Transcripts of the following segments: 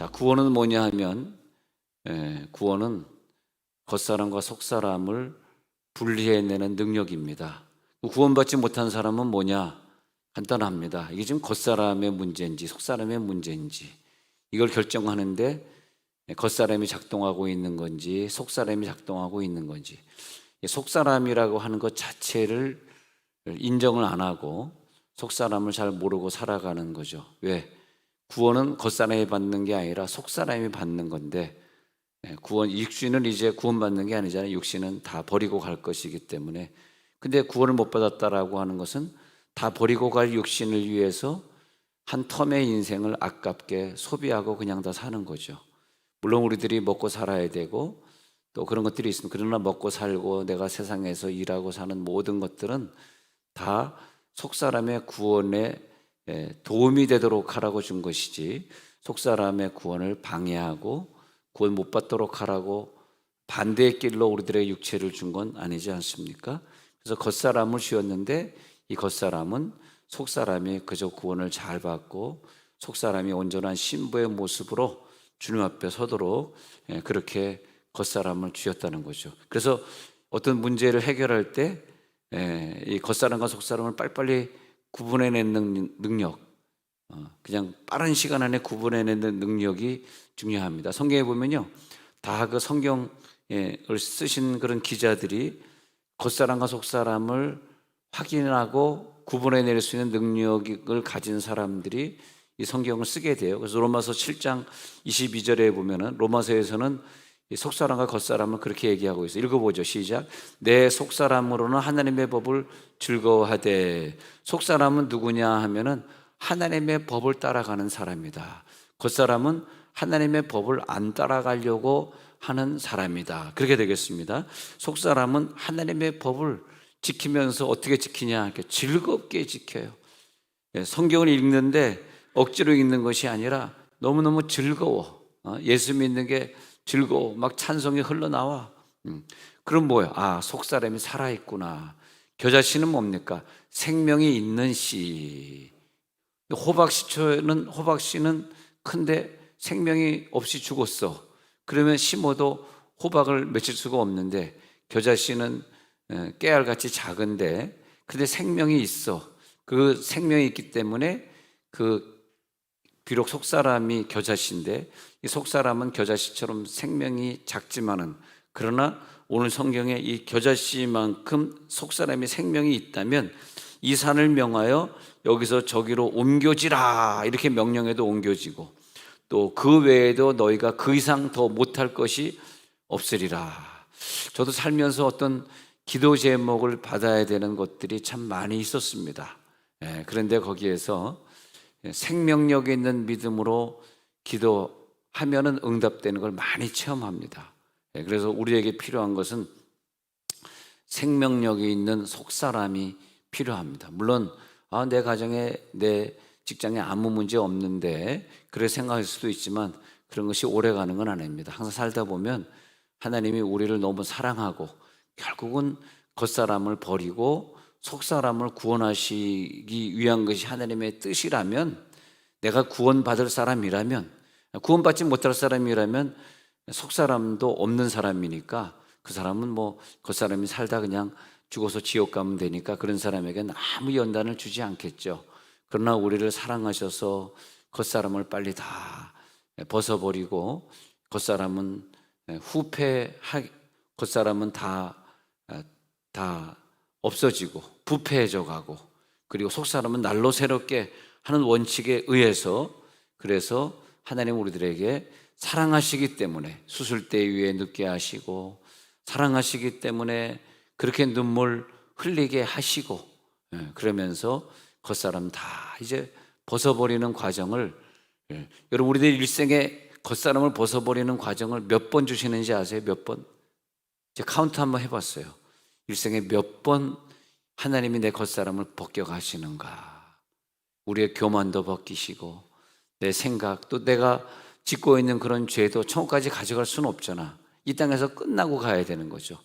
자, 구원은 뭐냐 하면 구원은 겉사람과 속사람을 분리해내는 능력입니다. 구원받지 못한 사람은 뭐냐? 간단합니다. 이게 지금 겉사람의 문제인지 속사람의 문제인지 이걸 결정하는데 겉사람이 작동하고 있는 건지 속사람이 작동하고 있는 건지, 속사람이라고 하는 것 자체를 인정을 안 하고 속사람을 잘 모르고 살아가는 거죠. 왜? 구원은 겉사람이 받는 게 아니라 속사람이 받는 건데, 구원, 육신은 이제 구원받는 게 아니잖아요. 육신은 다 버리고 갈 것이기 때문에. 근데 구원을 못 받았다라고 하는 것은 다 버리고 갈 육신을 위해서 한 텀의 인생을 아깝게 소비하고 그냥 다 사는 거죠. 물론 우리들이 먹고 살아야 되고 또 그런 것들이 있습니다. 그러나 먹고 살고 내가 세상에서 일하고 사는 모든 것들은 다 속사람의 구원에 도움이 되도록 하라고 준 것이지, 속사람의 구원을 방해하고 구원 못 받도록 하라고 반대의 길로 우리들의 육체를 준 건 아니지 않습니까? 그래서 겉사람을 지었는데 이 겉사람은 속사람이 그저 구원을 잘 받고 속사람이 온전한 신부의 모습으로 주님 앞에 서도록 그렇게 겉사람을 주셨다는 거죠. 그래서 어떤 문제를 해결할 때 이 겉사람과 속사람을 빨리빨리 구분해내는 능력, 그냥 빠른 시간 안에 구분해내는 능력이 중요합니다. 성경에 보면요, 다 그 성경을 쓰신 그런 기자들이 겉사람과 속사람을 확인하고 구분해낼 수 있는 능력을 가진 사람들이 이 성경을 쓰게 돼요. 그래서 로마서 7장 22절에 보면은 로마서에서는 이 속사람과 겉사람을 그렇게 얘기하고 있어요. 읽어보죠. 시작. 내 속사람으로는 하나님의 법을 즐거워하되. 속사람은 누구냐 하면은 하나님의 법을 따라가는 사람이다. 겉사람은 하나님의 법을 안 따라가려고 하는 사람이다. 그렇게 되겠습니다. 속사람은 하나님의 법을 지키면서 어떻게 지키냐? 이렇게 즐겁게 지켜요. 성경을 읽는데 억지로 읽는 것이 아니라 너무너무 즐거워. 예수 믿는 게 즐거워. 막 찬송이 흘러나와. 그럼 뭐예요? 아, 속사람이 살아있구나. 겨자씨는 뭡니까? 생명이 있는 씨. 호박씨는 큰데 생명이 없이 죽었어. 그러면 심어도 호박을 맺힐 수가 없는데, 겨자씨는 깨알같이 작은데 근데 생명이 있어. 그 생명이 있기 때문에 비록 속사람이 겨자씨인데 이 속사람은 겨자씨처럼 생명이 작지만은, 그러나 오늘 성경에 이 겨자씨만큼 속사람이 생명이 있다면 이 산을 명하여 여기서 저기로 옮겨지라 이렇게 명령해도 옮겨지고, 또 그 외에도 너희가 그 이상 더 못할 것이 없으리라. 저도 살면서 어떤 기도 제목을 받아야 되는 것들이 참 많이 있었습니다. 그런데 거기에서 생명력 있는 믿음으로 기도하면은 응답되는 걸 많이 체험합니다. 그래서 우리에게 필요한 것은 생명력이 있는 속사람이 필요합니다. 물론 내 가정에 내 직장에 아무 문제 없는데 그렇게 생각할 수도 있지만 그런 것이 오래가는 건 아닙니다. 항상 살다 보면 하나님이 우리를 너무 사랑하고 결국은 겉사람을 버리고 속사람을 구원하시기 위한 것이 하나님의 뜻이라면, 내가 구원받을 사람이라면, 구원받지 못할 사람이라면 속사람도 없는 사람이니까 그 사람은 뭐 겉사람이 살다 그냥 죽어서 지옥 가면 되니까 그런 사람에게는 아무 연단을 주지 않겠죠. 그러나 우리를 사랑하셔서 겉사람을 빨리 다 벗어버리고 겉사람은 다 없어지고 부패해져 가고, 그리고 속사람은 날로 새롭게 하는 원칙에 의해서, 그래서 하나님 우리들에게 사랑하시기 때문에 수술대 위에 눕게 하시고, 사랑하시기 때문에 그렇게 눈물 흘리게 하시고, 그러면서 겉사람 다 이제 벗어버리는 과정을, 여러분 우리들 일생에 겉사람을 벗어버리는 과정을 몇 번 주시는지 아세요? 몇 번? 제가 카운트 한번 해봤어요. 일생에 몇 번 하나님이 내 겉사람을 벗겨가시는가. 우리의 교만도 벗기시고 내 생각, 또 내가 짓고 있는 그런 죄도 천국까지 가져갈 수는 없잖아. 이 땅에서 끝나고 가야 되는 거죠.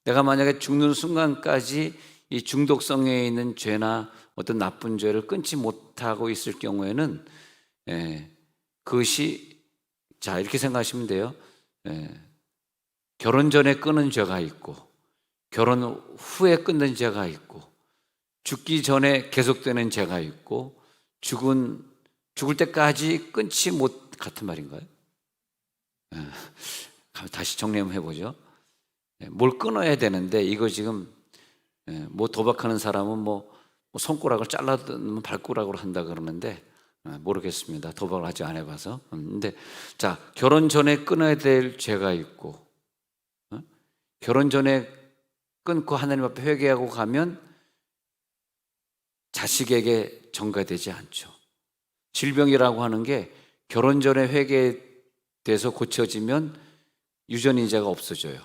내가 만약에 죽는 순간까지 이 중독성에 있는 죄나 어떤 나쁜 죄를 끊지 못하고 있을 경우에는 그것이 자, 이렇게 생각하시면 돼요. 결혼 전에 끊은 죄가 있고, 결혼 후에 끊는 죄가 있고, 죽기 전에 계속되는 죄가 있고, 죽을 때까지 끊지 못, 같은 말인가요? 다시 정리 한번 해보죠. 뭘 끊어야 되는데, 이거 지금 뭐 도박하는 사람은 뭐 손가락을 잘라면 발가락으로 한다 그러는데, 모르겠습니다. 도박을 아직 안 해봐서. 근데 자, 결혼 전에 끊어야 될 죄가 있고, 결혼 전에 끊고 하나님 앞에 회개하고 가면 자식에게 전가되지 않죠. 질병이라고 하는 게 결혼 전에 회개돼서 고쳐지면 유전인자가 없어져요.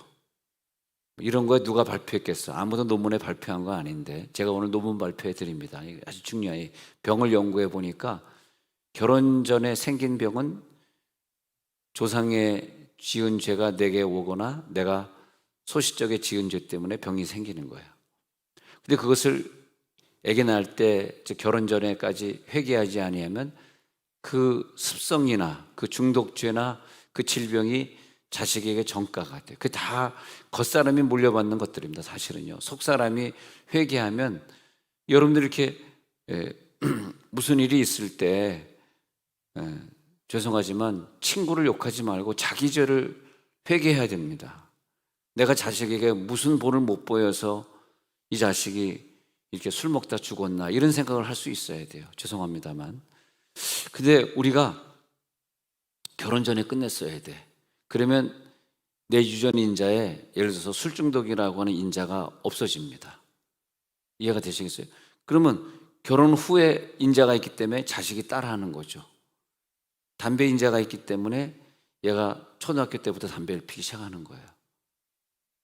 이런 거에 누가 발표했겠어? 아무도 논문에 발표한 거 아닌데 제가 오늘 논문 발표해 드립니다. 아주 중요해요. 병을 연구해 보니까 결혼 전에 생긴 병은 조상의 지은 죄가 내게 오거나 내가 소시적에 지은 죄 때문에 병이 생기는 거예요. 근데 그것을 아기 낳을 때 결혼 전에까지 회개하지 아니하면 그 습성이나 그 중독죄나 그 질병이 자식에게 전가가 돼요. 그 다 겉사람이 물려받는 것들입니다. 사실은요. 속사람이 회개하면 여러분들 이렇게 무슨 일이 있을 때 죄송하지만 친구를 욕하지 말고 자기 죄를 회개해야 됩니다. 내가 자식에게 무슨 본을 못 보여서 이 자식이 이렇게 술 먹다 죽었나 이런 생각을 할 수 있어야 돼요. 죄송합니다만. 근데 우리가 결혼 전에 끝냈어야 돼. 그러면 내 유전인자에 예를 들어서 술 중독이라고 하는 인자가 없어집니다. 이해가 되시겠어요? 그러면 결혼 후에 인자가 있기 때문에 자식이 따라하는 거죠. 담배 인자가 있기 때문에 얘가 초등학교 때부터 담배를 피기 시작하는 거예요.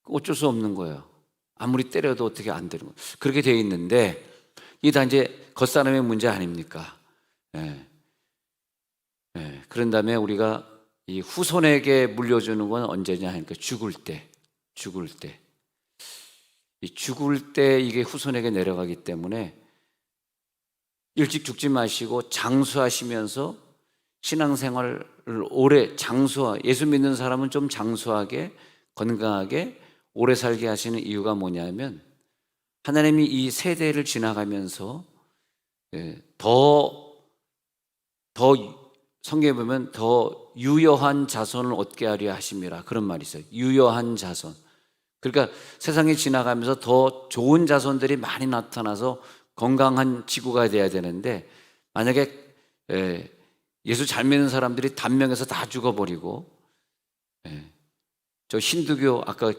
어쩔 수 없는 거예요. 아무리 때려도 어떻게 안 되는 거예요. 그렇게 되어 있는데 이게 다 이제 겉사람의 문제 아닙니까? 그런 다음에 우리가 이 후손에게 물려주는 건 언제냐 하니까 죽을 때 이게 후손에게 내려가기 때문에 일찍 죽지 마시고 장수하시면서 신앙생활을 오래 예수 믿는 사람은 좀 장수하게 건강하게 오래 살게 하시는 이유가 뭐냐면 하나님이 이 세대를 지나가면서 더 성경에 보면 더 유효한 자손을 얻게 하려 하심이라 그런 말이 있어요. 유효한 자손. 그러니까 세상에 지나가면서 더 좋은 자손들이 많이 나타나서 건강한 지구가 돼야 되는데 만약에 예수 잘 믿는 사람들이 단명해서 다 죽어버리고 저 힌두교 아까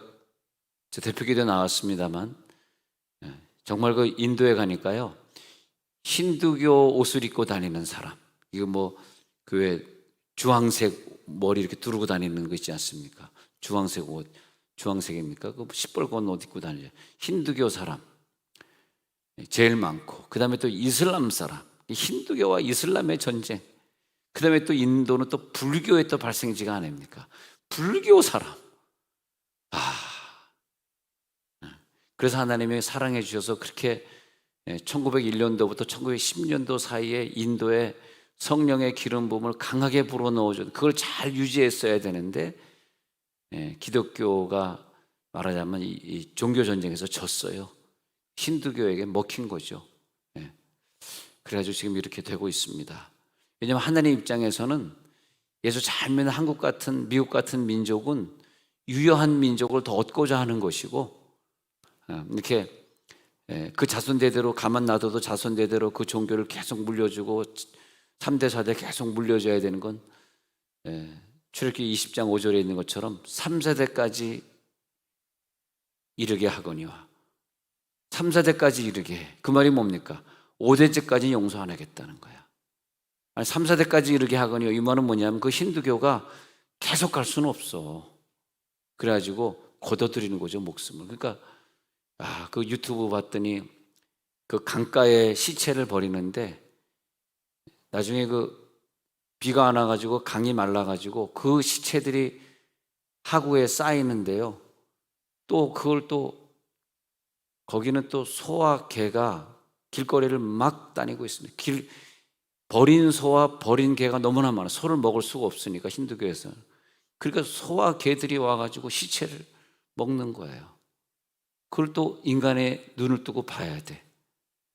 저 대표기도 나왔습니다만 정말 그 인도에 가니까요 힌두교 옷을 입고 다니는 사람 이거 뭐 그 주황색 머리 이렇게 두르고 다니는 거 있지 않습니까? 주황색 옷 주황색입니까? 그 시뻘건 옷 입고 다니죠. 힌두교 사람 제일 많고 그 다음에 또 이슬람 사람 힌두교와 이슬람의 전쟁 그 다음에 또 인도는 또 불교의 또 발생지가 아닙니까? 불교 사람 그래서 하나님이 사랑해 주셔서 그렇게 1901년도부터 1910년도 사이에 인도에 성령의 기름 부음을 강하게 불어넣어줘 그걸 잘 유지했어야 되는데 기독교가 말하자면 이 종교 전쟁에서 졌어요. 힌두교에게 먹힌 거죠. 그래가지고 지금 이렇게 되고 있습니다. 왜냐하면 하나님 입장에서는 예수 잘 믿는 한국 같은 미국 같은 민족은 유효한 민족을 더 얻고자 하는 것이고 이렇게 그 자손대대로 가만 놔둬도 자손대대로 그 종교를 계속 물려주고 3대 4대 계속 물려줘야 되는 건 출애굽기 20장 5절에 있는 것처럼 3세대까지 이르게 하거니와 3세대까지 이르게 그 말이 뭡니까? 5대째까지 용서 안 하겠다는 거야. 아니 3세대까지 이르게 하거니와 이 말은 뭐냐면 그 힌두교가 계속 갈 수는 없어. 그래가지고 걷어들이는 거죠 목숨을. 그러니까 그 유튜브 봤더니 그 강가에 시체를 버리는데 나중에 그 비가 안 와가지고 강이 말라가지고 그 시체들이 하구에 쌓이는데요. 또 그걸 또 거기는 또 소와 개가 길거리를 막 다니고 있습니다. 버린 소와 버린 개가 너무나 많아. 소를 먹을 수가 없으니까 힌두교에서는. 그러니까 소와 개들이 와가지고 시체를 먹는 거예요. 그걸 또 인간의 눈을 뜨고 봐야 돼.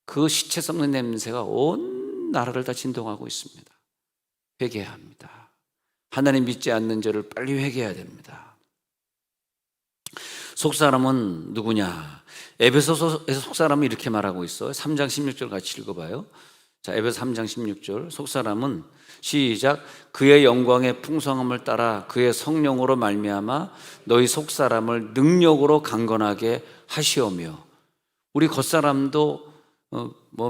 그 시체 썩는 냄새가 온 나라를 다 진동하고 있습니다. 회개해야 합니다. 하나님 믿지 않는 죄를 빨리 회개해야 됩니다. 속사람은 누구냐? 에베소서에서 속사람은 이렇게 말하고 있어요. 3장 16절 같이 읽어봐요. 자, 에베소 3장 16절. 속사람은 시작. 그의 영광의 풍성함을 따라 그의 성령으로 말미암아 너희 속사람을 능력으로 강건하게 하시오며. 우리 겉사람도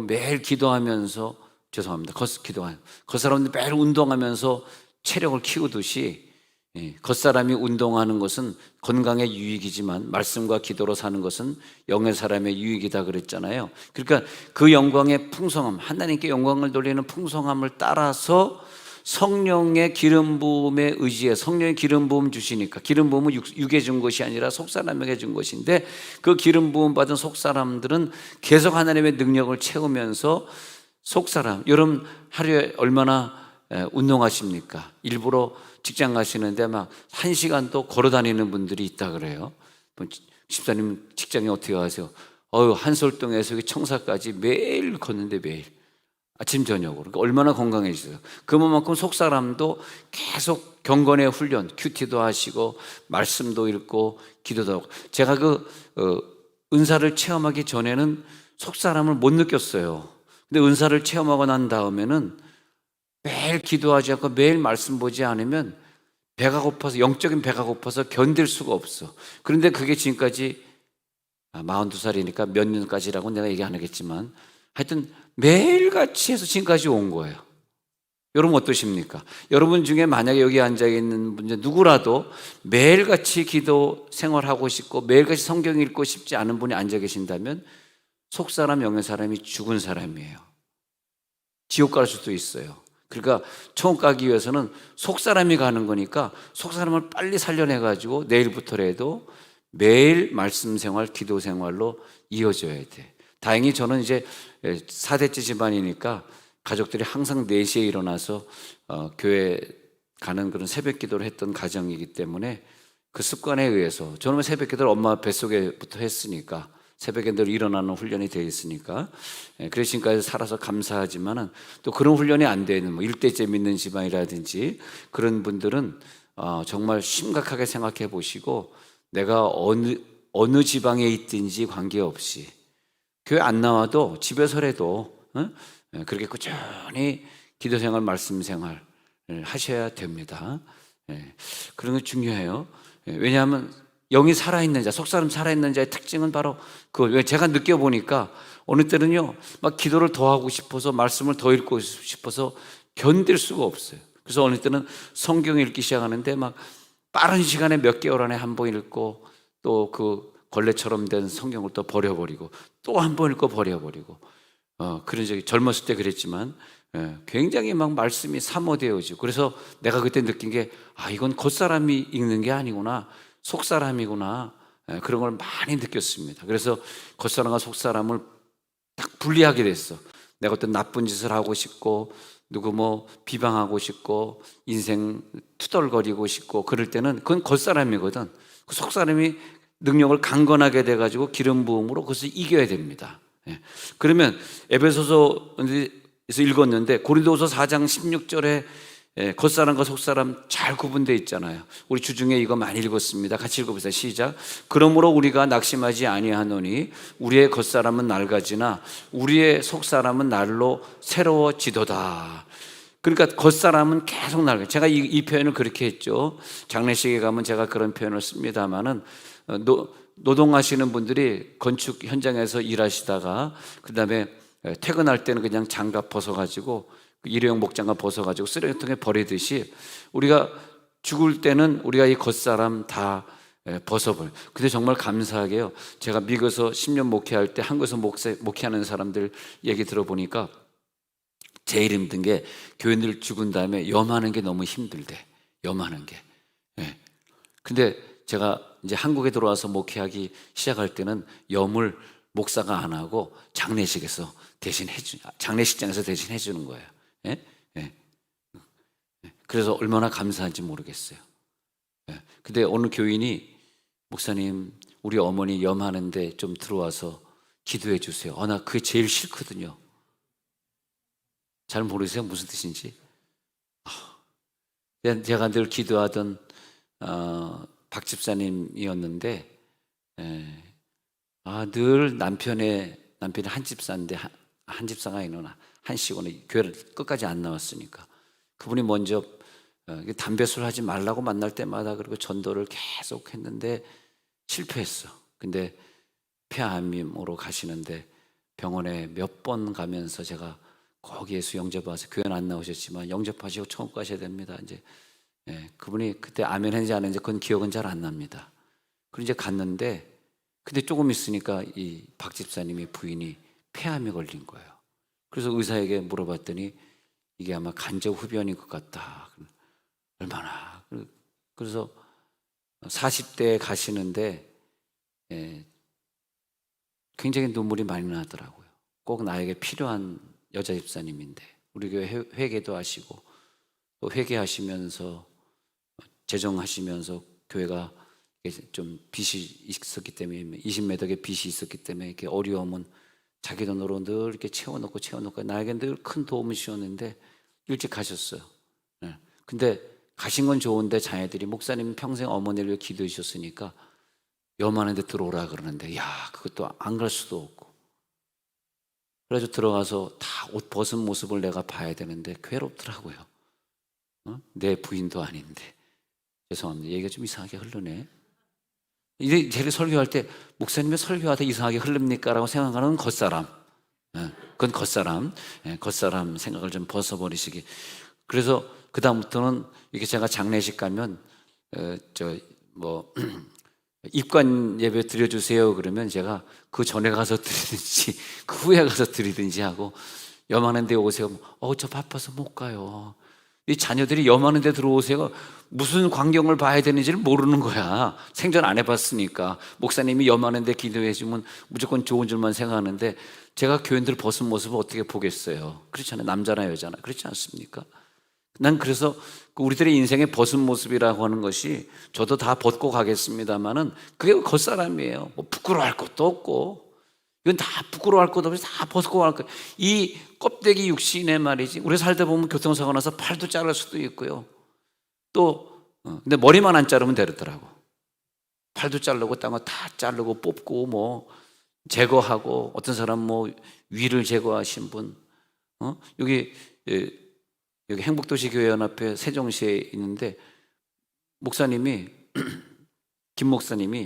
매일 기도하면서 죄송합니다. 겉사람도 매일 운동하면서 체력을 키우듯이 겉사람이 운동하는 것은 건강에 유익이지만 말씀과 기도로 사는 것은 영의 사람의 유익이다 그랬잖아요. 그러니까 그 영광의 풍성함, 하나님께 영광을 돌리는 풍성함을 따라서 성령의 기름 부음에 의지해 성령의 기름 부음 주시니까, 기름 부음은 육에 준 것이 아니라 속사람에게 준 것인데, 그 기름 부음 받은 속사람들은 계속 하나님의 능력을 채우면서 속사람, 여러분 하루에 얼마나 운동하십니까? 일부러 직장 가시는데 막 1시간도 걸어 다니는 분들이 있다 그래요. 집사님 직장에 어떻게 가세요? 한솔동에서 청사까지 매일 걷는데, 매일 아침 저녁으로. 그러니까 얼마나 건강해지세요. 그만큼 속사람도 계속 경건의 훈련, 큐티도 하시고 말씀도 읽고 기도도 하고. 제가 은사를 체험하기 전에는 속사람을 못 느꼈어요. 근데 은사를 체험하고 난 다음에는 매일 기도하지 않고 매일 말씀 보지 않으면 배가 고파서, 영적인 배가 고파서 견딜 수가 없어. 그런데 그게 지금까지 42살이니까 몇 년까지라고 내가 얘기 안 하겠지만 하여튼 매일같이 해서 지금까지 온 거예요. 여러분 어떠십니까? 여러분 중에 만약에 여기 앉아있는 분 누구라도 매일같이 기도 생활하고 싶고 매일같이 성경 읽고 싶지 않은 분이 앉아 계신다면 속사람, 영의 사람이 죽은 사람이에요. 지옥 갈 수도 있어요. 그러니까 천국 가기 위해서는 속사람이 가는 거니까 속사람을 빨리 살려내가지고 내일부터라도 매일 말씀 생활, 기도 생활로 이어져야 돼. 다행히 저는 이제 4대째 집안이니까 가족들이 항상 4시에 일어나서 교회 가는 그런 새벽 기도를 했던 가정이기 때문에 그 습관에 의해서, 저는 새벽 기도를 엄마 뱃속에부터 했으니까 새벽에 늘 일어나는 훈련이 되어 있으니까, 그래서 지금까지 살아서 감사하지만은 또 그런 훈련이 안 되는 1대째 믿는 집안이라든지 그런 분들은 정말 심각하게 생각해 보시고, 내가 어느 지방에 있든지 관계없이 교회 안 나와도 집에서라도 그렇게 꾸준히 기도 생활, 말씀 생활 하셔야 됩니다. 그런 거 중요해요. 왜냐하면 영이 살아있는 자, 속사람 살아있는 자의 특징은 바로 왜 제가 느껴보니까 어느 때는요 막 기도를 더 하고 싶어서 말씀을 더 읽고 싶어서 견딜 수가 없어요. 그래서 어느 때는 성경 읽기 시작하는데 막 빠른 시간에 몇 개월 안에 한 번 읽고, 또 그 걸레처럼 된 성경을 또 버려버리고 또 한 번 읽고 버려버리고, 그런 적이 젊었을 때 그랬지만 굉장히 막 말씀이 사모되어지고, 그래서 내가 그때 느낀 게 이건 겉사람이 읽는 게 아니구나, 속사람이구나, 그런 걸 많이 느꼈습니다. 그래서 겉사람과 속사람을 딱 분리하게 됐어. 내가 어떤 나쁜 짓을 하고 싶고 누구 비방하고 싶고 인생 투덜거리고 싶고 그럴 때는 그건 겉사람이거든. 그 속사람이 능력을 강건하게 돼가지고 기름 부음으로 그것을 이겨야 됩니다. 그러면 에베소서에서 읽었는데 고린도후서 4장 16절에 겉사람과 속사람 잘 구분되어 있잖아요. 우리 주중에 이거 많이 읽었습니다. 같이 읽어보세요. 시작. 그러므로 우리가 낙심하지 아니하노니 우리의 겉사람은 낡아지나 우리의 속사람은 날로 새로워지도다. 그러니까 겉사람은 계속 낡아요. 제가 이 표현을 그렇게 했죠. 장례식에 가면 제가 그런 표현을 씁니다만은 노동하시는 분들이 건축 현장에서 일하시다가 그 다음에 퇴근할 때는 그냥 장갑 벗어가지고 일회용 목장갑 벗어가지고 쓰레기통에 버리듯이 우리가 죽을 때는 우리가 이 겉사람 다 벗어버려요. 근데 정말 감사하게요, 제가 미국에서 10년 목회할 때 한국에서 목회하는 사람들 얘기 들어보니까 제일 힘든 게 교인들 죽은 다음에 염하는 게 너무 힘들대. 염하는 게. 근데 제가 이제 한국에 들어와서 목회하기 시작할 때는 염을 목사가 안 하고 장례식장에서 대신 해주는 거예요. 예? 예. 그래서 얼마나 감사한지 모르겠어요. 예. 근데 어느 교인이 목사님 우리 어머니 염하는데 좀 들어와서 기도해 주세요. 나 그게 제일 싫거든요. 잘 모르세요? 무슨 뜻인지? 제가 늘 기도하던 박 집사님이었는데 늘 남편이 한 집사인데 한 집사가 아니구나 한 씨고는 교회를 끝까지 안 나왔으니까 그분이 먼저 담배술 하지 말라고 만날 때마다 그리고 전도를 계속 했는데 실패했어. 근데 폐암으로 가시는데 병원에 몇 번 가면서 제가 거기에서 영접해서 교회는 안 나오셨지만 영접하시고 천국 가셔야 됩니다. 이제 그분이 그때 아멘 했는지 안 했는지 그건 기억은 잘 안 납니다. 그리고 이제 갔는데 근데 조금 있으니까 이 박 집사님이 부인이 폐암에 걸린 거예요. 그래서 의사에게 물어봤더니 이게 아마 간접 흡연인 것 같다. 얼마나 그래서 40대에 가시는데 굉장히 눈물이 많이 나더라고요. 꼭 나에게 필요한 여자 집사님인데 우리 교회 회개도 하시고 또 회개하시면서 재정하시면서 교회가 좀 빚이 있었기 때문에 20매덕의 빚이 있었기 때문에 이렇게 어려움은 자기 돈으로 늘 이렇게 채워놓고 나에게 늘 큰 도움을 주었는데 일찍 가셨어요. 근데 가신 건 좋은데 자녀들이 목사님 평생 어머니를 위해 기도해 주셨으니까 염하는 데 들어오라 그러는데 그것도 안 갈 수도 없고 그래서 들어가서 다 옷 벗은 모습을 내가 봐야 되는데 괴롭더라고요. 내 부인도 아닌데. 죄송합니다. 얘기가 좀 이상하게 흐르네. 이제 제가 설교할 때 목사님의 설교하다 이상하게 흐릅니까? 라고 생각하는 겉사람. 그건 겉사람 생각을 좀 벗어버리시기. 그래서 그 다음부터는 이렇게 제가 장례식 가면 입관 예배 드려주세요 그러면 제가 그 전에 가서 드리든지 그 후에 가서 드리든지 하고 염하는 데 오세요. 저 바빠서 못 가요. 이 자녀들이 염하는 데 들어오세요. 무슨 광경을 봐야 되는지를 모르는 거야. 생전 안 해봤으니까. 목사님이 염하는 데 기도해 주면 무조건 좋은 줄만 생각하는데 제가 교인들 벗은 모습을 어떻게 보겠어요. 그렇잖아요. 남자나 여자나 그렇지 않습니까? 난 그래서 우리들의 인생의 벗은 모습이라고 하는 것이 저도 다 벗고 가겠습니다만은 그게 겉사람이에요. 부끄러워할 것도 없고 이건 다 부끄러워할 것도 없이 다 벗고 갈 거예요. 이 껍데기 육신에 말이지 우리 살다 보면 교통사고 나서 팔도 자를 수도 있고요. 또 근데 머리만 안 자르면 되더라고. 팔도 자르고 딴 거 다 자르고 뽑고 제거하고 어떤 사람 위를 제거하신 분 여기 행복도시교회연합회 세종시에 있는데 목사님이 김 목사님이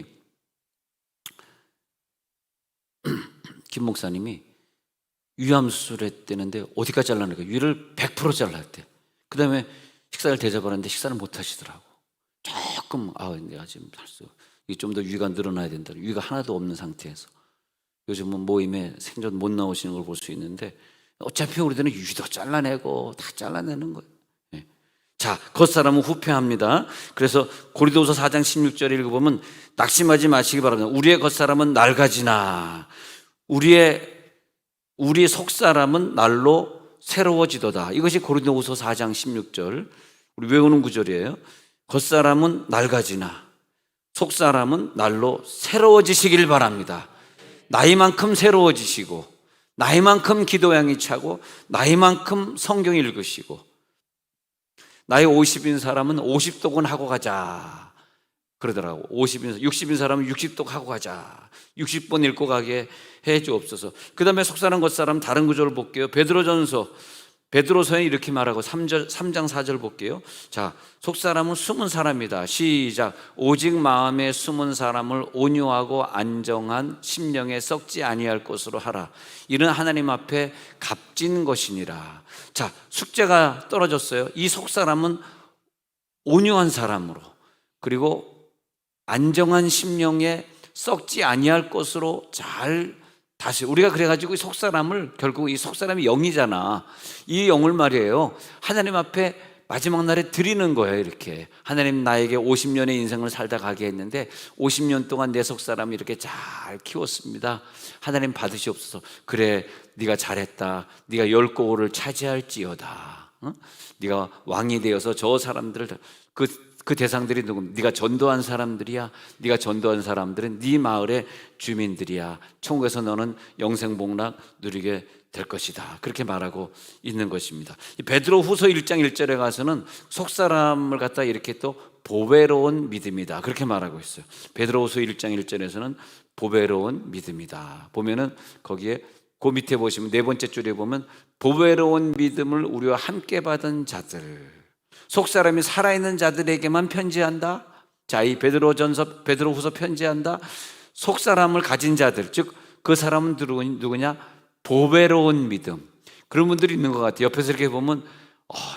위암 수술했대는데 어디까지 잘라내까 위를 100% 잘랐대. 그 다음에 식사를 대접하는데 식사를 못 하시더라고. 조금 내가 지금 좀 더 위가 늘어나야 된다. 위가 하나도 없는 상태에서 요즘은 모임에 생전 못 나오시는 걸 볼 수 있는데 어차피 우리들은 위도 잘라내고 다 잘라내는 거예요. 자, 겉사람은 후패합니다. 그래서 고린도후서 4장 16절 읽어보면 낙심하지 마시기 바랍니다. 우리의 겉사람은 낡아지나 우리의 속사람은 날로 새로워지도다. 이것이 고린도후서 4장 16절 우리 외우는 구절이에요. 겉사람은 낡아지나 속사람은 날로 새로워지시길 바랍니다. 나이만큼 새로워지시고 나이만큼 기도량이 차고 나이만큼 성경 읽으시고 나이 50인 사람은 50독은 하고 가자 그러더라고. 60인 사람은 60독 하고 가자. 60번 읽고 가게 해 주옵소서. 그 다음에 속사람 겉사람 다른 구절을 볼게요. 베드로서에 이렇게 말하고 3장 4절 볼게요. 자, 속사람은 숨은 사람이다. 시작. 오직 마음에 숨은 사람을 온유하고 안정한 심령에 썩지 아니할 것으로 하라. 이는 하나님 앞에 값진 것이니라. 자, 숙제가 떨어졌어요. 이 속사람은 온유한 사람으로 그리고 안정한 심령에 썩지 아니할 것으로 잘 다시 우리가 그래가지고 속사람을 결국 이 속사람이 영이잖아. 이 영을 말이에요. 하나님 앞에 마지막 날에 드리는 거예요. 이렇게 하나님 나에게 50년의 인생을 살다 가게 했는데 50년 동안 내 속사람을 이렇게 잘 키웠습니다. 하나님 받으시옵소서. 그래, 네가 잘했다. 네가 10고을을 차지할지어다. 네가 왕이 되어서 저 사람들을 그 대상들이 누굽니까? 네가 전도한 사람들이야. 네가 전도한 사람들은 네 마을의 주민들이야. 천국에서 너는 영생복락 누리게 될 것이다. 그렇게 말하고 있는 것입니다. 베드로 후서 1장 1절에 가서는 속사람을 갖다 이렇게 또 보배로운 믿음이다. 그렇게 말하고 있어요. 베드로 후서 1장 1절에서는 보배로운 믿음이다. 보면은 거기에 그 밑에 보시면 네 번째 줄에 보면 보배로운 믿음을 우리와 함께 받은 자들, 속사람이 살아있는 자들에게만 편지한다. 자, 이 베드로후서 편지한다. 속사람을 가진 자들, 즉 그 사람은 누구냐? 보배로운 믿음. 그런 분들이 있는 것 같아요. 옆에서 이렇게 보면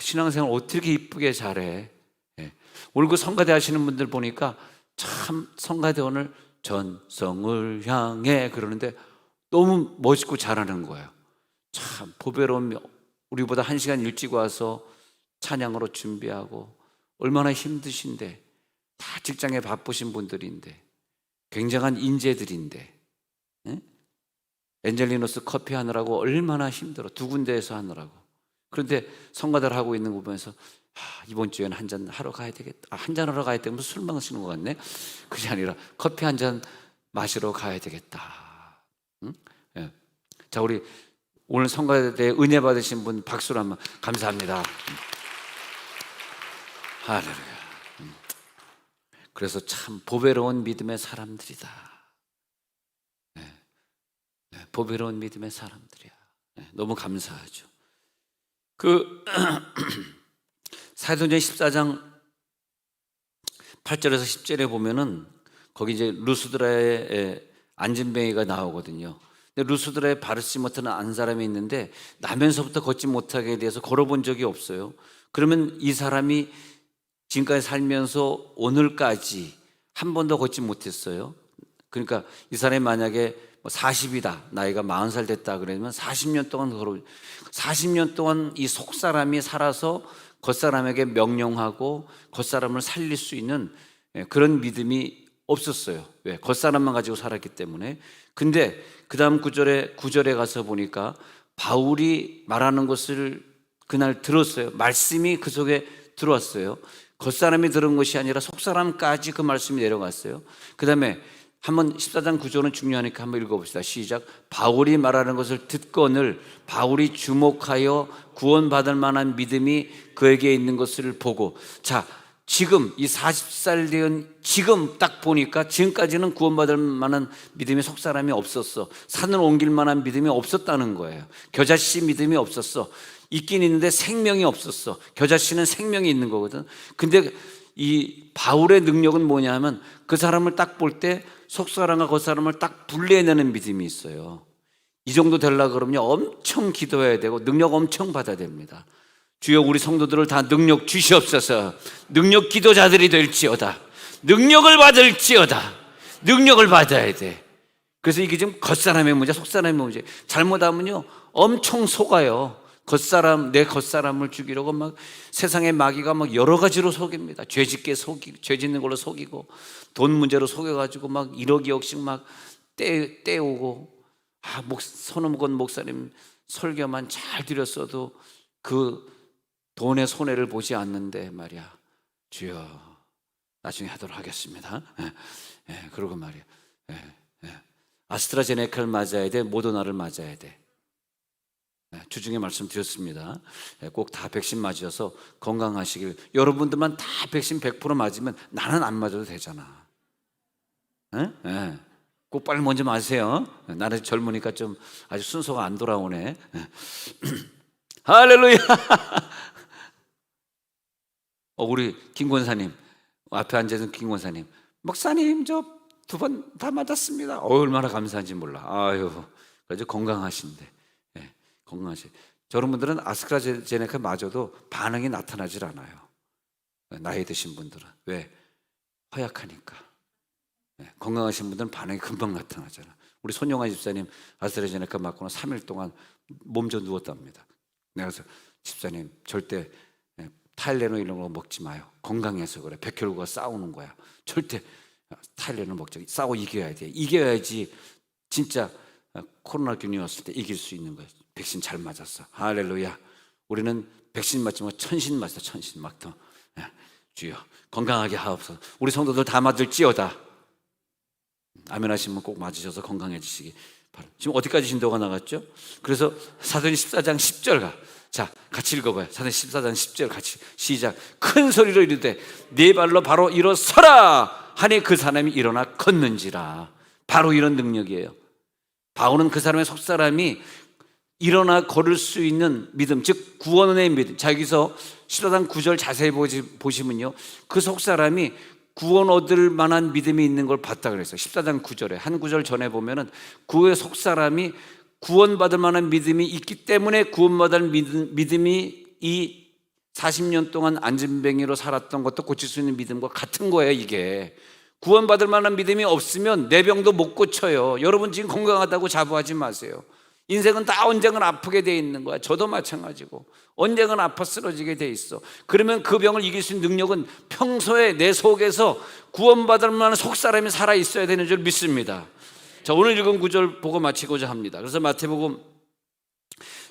신앙생활 어떻게 이쁘게 잘해. 예. 오늘 그 성가대 하시는 분들 보니까 참 성가대 오늘 전성을 향해 그러는데 너무 멋있고 잘하는 거예요. 참 보배로운, 우리보다 1시간 일찍 와서 찬양으로 준비하고 얼마나 힘드신데, 다 직장에 바쁘신 분들인데, 굉장한 인재들인데, 예? 엔젤리노스 커피 하느라고 얼마나 힘들어. 2군데에서 하느라고. 그런데 성가대를 하고 있는 거 보면서 이번 주에는 한잔 하러 가야 되겠다. 한잔 하러 가야 되면 술 마시는 것 같네. 그게 아니라 커피 한잔 마시러 가야 되겠다. 응? 예. 자, 우리 오늘 성가대에 은혜 받으신 분 박수로 한번 감사합니다. 할렐루야. 그래서 참 보배로운 믿음의 사람들이다. 보배로운 믿음의 사람들이야. 너무 감사하죠. 사도행전 14장 8절에서 10절에 보면은 거기 이제 루스드라의 안진뱅이가 나오거든요. 근데 루스드라에 바르지 못하는 안 사람이 있는데 나면서부터 걷지 못하게 돼서 걸어본 적이 없어요. 그러면 이 사람이 지금까지 살면서 오늘까지 한 번도 걷지 못했어요. 그러니까 이 사람이 만약에 40이다, 나이가 40살 됐다 그러면 40년 동안 40년 동안 이 속사람이 살아서 겉사람에게 명령하고 겉사람을 살릴 수 있는 그런 믿음이 없었어요. 왜? 겉사람만 가지고 살았기 때문에. 근데 그 다음 구절에 가서 보니까 바울이 말하는 것을 그날 들었어요. 말씀이 그 속에 들어왔어요. 겉사람이 들은 것이 아니라 속사람까지 그 말씀이 내려갔어요. 그 다음에 한번 14장 9절은 중요하니까 한번 읽어봅시다. 시작. 바울이 말하는 것을 듣거늘 바울이 주목하여 구원받을 만한 믿음이 그에게 있는 것을 보고, 자, 지금 이 40살 된 지금 딱 보니까 지금까지는 구원받을 만한 믿음이 속사람이 없었어. 산을 옮길 만한 믿음이 없었다는 거예요. 겨자씨 믿음이 없었어. 있긴 있는데 생명이 없었어. 겨자씨는 생명이 있는 거거든. 근데 이 바울의 능력은 뭐냐 하면 그 사람을 딱 볼 때 속사람과 겉사람을 딱 분리해내는 믿음이 있어요. 이 정도 되려고 그러면 엄청 기도해야 되고 능력 엄청 받아야 됩니다. 주여 우리 성도들을 다 능력 주시옵소서. 능력 기도자들이 될지어다. 능력을 받을지어다. 능력을 받아야 돼. 그래서 이게 지금 겉사람의 문제, 속사람의 문제. 잘못하면요 엄청 속아요. 내 겉사람을 죽이려고 막 세상의 마귀가 막 여러 가지로 속입니다. 죄 짓는 걸로 속이고, 돈 문제로 속여가지고 막 1억 2억씩 막 떼오고, 손흥건 목사님 설교만 잘 드렸어도 그 돈의 손해를 보지 않는데 말이야. 주여 나중에 하도록 하겠습니다. 그러고 말이야. 아스트라제네카를 맞아야 돼, 모더나를 맞아야 돼. 주중에 말씀드렸습니다. 꼭 다 백신 맞으셔서 건강하시길. 여러분들만 다 백신 100% 맞으면 나는 안 맞아도 되잖아. 꼭 빨리 먼저 맞으세요. 나는 젊으니까 좀 아주 순서가 안 돌아오네. 할렐루야. 우리 김 권사님 앞에 앉아있는 김 권사님, 목사님 저 2번 다 맞았습니다. 얼마나 감사한지 몰라. 아유, 그래서 건강하신데. 건강하시. 저런 분들은 아스트라제네카 맞아도 반응이 나타나질 않아요. 나이 드신 분들은. 왜? 허약하니까. 건강하신 분들은 반응이 금방 나타나잖아. 우리 손영아 집사님 아스트라제네카 맞고는 3일 동안 몸져 누웠답니다. 내가 그래서 집사님 절대 타일레놀 이런 거 먹지 마요. 건강해서 그래. 백혈구가 싸우는 거야. 절대 타일레놀 먹자. 싸워 이겨야 돼. 이겨야지 진짜 코로나균이 왔을 때 이길 수 있는 거예요. 백신 잘 맞았어. 할렐루야. 우리는 백신 맞지만 천신 맞았어. 천신 막더. 주여 건강하게 하옵소서. 우리 성도들 다 맞을지어다. 아멘 하시면 꼭 맞으셔서 건강해지시기 바랍니다. 지금 어디까지 진도가 나갔죠? 그래서 사도행 14장 10절 가. 자, 같이 읽어봐요. 사도행 14장 10절 같이 시작. 큰 소리로 이르되 네 발로 바로 일어서라 하니 그 사람이 일어나 걷는지라. 바로 이런 능력이에요. 바울은 그 사람의 속사람이 일어나 걸을 수 있는 믿음, 즉 구원의 믿음. 자, 여기서 14장 9절 자세히 보시면요, 그 속사람이 구원 얻을 만한 믿음이 있는 걸 봤다 그랬어요. 14장 9절에 한 구절 전에 보면은 그의 속사람이 구원받을 만한 믿음이 있기 때문에 구원받을 믿음이 이 40년 동안 안진뱅이로 살았던 것도 고칠 수 있는 믿음과 같은 거예요. 이게 구원받을 만한 믿음이 없으면 내 병도 못 고쳐요. 여러분 지금 건강하다고 자부하지 마세요. 인생은 다 언젠간 아프게 돼 있는 거야. 저도 마찬가지고 언젠간 아파 쓰러지게 돼 있어. 그러면 그 병을 이길 수 있는 능력은 평소에 내 속에서 구원받을 만한 속사람이 살아 있어야 되는 줄 믿습니다. 자, 오늘 읽은 구절 보고 마치고자 합니다. 그래서 마태복음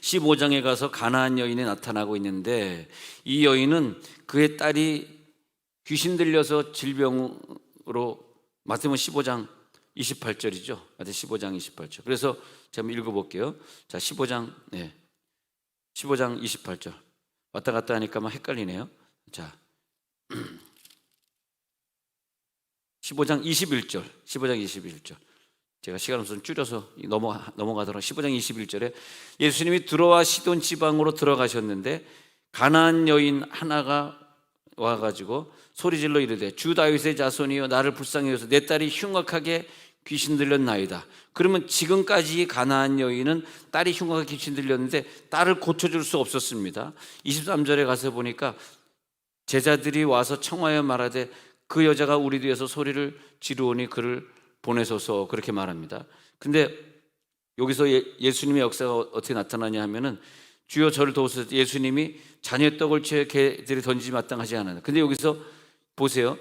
15장에 가서 가나안 여인이 나타나고 있는데, 이 여인은 그의 딸이 귀신 들려서 질병으로, 마태복음 15장 28절이죠. 마태 15장 28절. 그래서 제가 한번 읽어볼게요. 자, 15장 28절. 왔다 갔다 하니까 막 헷갈리네요. 자, 15장 21절. 제가 시간 없어서 줄여서 넘어가도록. 15장 21절에 예수님이 들어와 시돈 지방으로 들어가셨는데 가나안 여인 하나가 와가지고 소리질러 이르되 주 다윗의 자손이여 나를 불쌍히 여기서 내 딸이 흉악하게 귀신 들렸나이다. 그러면 지금까지 가나안 여인은 딸이 흉악하게 귀신 들렸는데 딸을 고쳐줄 수 없었습니다. 23절에 가서 보니까 제자들이 와서 청하여 말하되 그 여자가 우리 뒤에서 소리를 지르오니 그를 보내소서, 그렇게 말합니다. 근데 여기서 예수님의 역사가 어떻게 나타나냐 하면은 주여 저를 도우소서. 예수님이 자녀의 떡을 취해 개들이 던지지 마땅하지 않아요. 근데 여기서 보세요.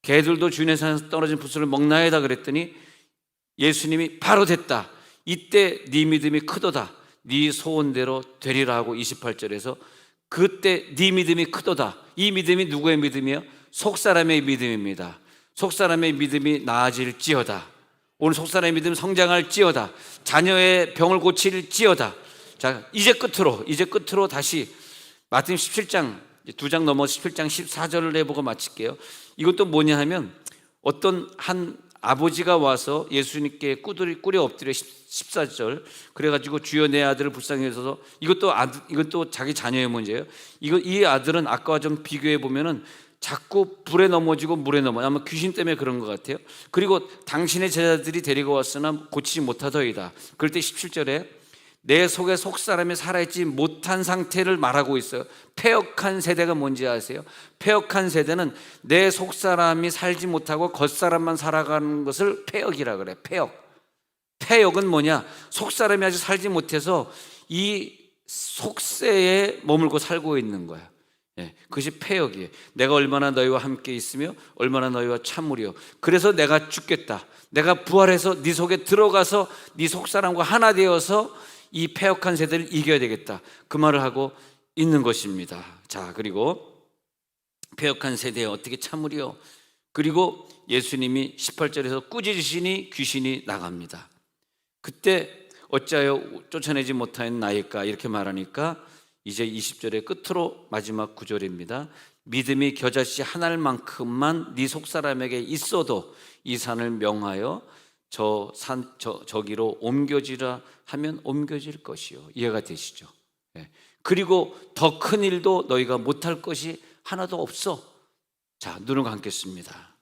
개들도 주인의 산에서 떨어진 부스를 먹나이다 그랬더니 예수님이 바로 됐다. 이때 네 믿음이 크도다. 네 소원대로 되리라 하고 28절에서 그때 네 믿음이 크도다. 이 믿음이 누구의 믿음이에요? 속사람의 믿음입니다. 속사람의 믿음이 나아질지어다. 오늘 속사람의 믿음 성장할지어다. 자녀의 병을 고칠지어다. 자, 이제 끝으로 다시 마태복음 17장, 두 장 넘어 17장 14절을 내보고 마칠게요. 이것도 뭐냐 하면 어떤 한 아버지가 와서 예수님께 꿇어 엎드려 14절 그래가지고 주여 내 아들을 불쌍히 여기소서. 이것도 자기 자녀의 문제예요. 이 아들은 아까와 좀 비교해 보면은 자꾸 불에 넘어지고 물에 넘어. 아마 귀신 때문에 그런 것 같아요. 그리고 당신의 제자들이 데리고 왔으나 고치지 못하더이다. 그럴 때 17절에 내 속에 속사람이 살아있지 못한 상태를 말하고 있어요. 패역한 세대가 뭔지 아세요? 패역한 세대는 내 속사람이 살지 못하고 겉사람만 살아가는 것을 패역이라 그래. 패역은 뭐냐? 속사람이 아직 살지 못해서 이 속세에 머물고 살고 있는 거야. 그것이 패역이에요. 내가 얼마나 너희와 함께 있으며 얼마나 너희와 참으리요. 그래서 내가 죽겠다. 내가 부활해서 네 속에 들어가서 네 속사람과 하나 되어서 이 패역한 세대를 이겨야 되겠다. 그 말을 하고 있는 것입니다. 자, 그리고 패역한 세대에 어떻게 참으리요. 그리고 예수님이 18절에서 꾸짖으시니 귀신이 나갑니다. 그때 어찌하여 쫓아내지 못하는 나일까 이렇게 말하니까 이제 20절의 끝으로 마지막 구절입니다. 믿음이 겨자씨 하나만큼만 네 속사람에게 있어도 이 산을 명하여 저기로 옮겨지라 하면 옮겨질 것이요. 이해가 되시죠? 그리고 더 큰 일도 너희가 못할 것이 하나도 없어. 자, 눈을 감겠습니다.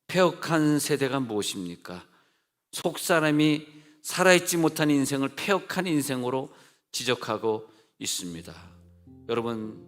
패역한 세대가 무엇입니까? 속사람이 살아있지 못한 인생을 패역한 인생으로 지적하고 있습니다. 여러분,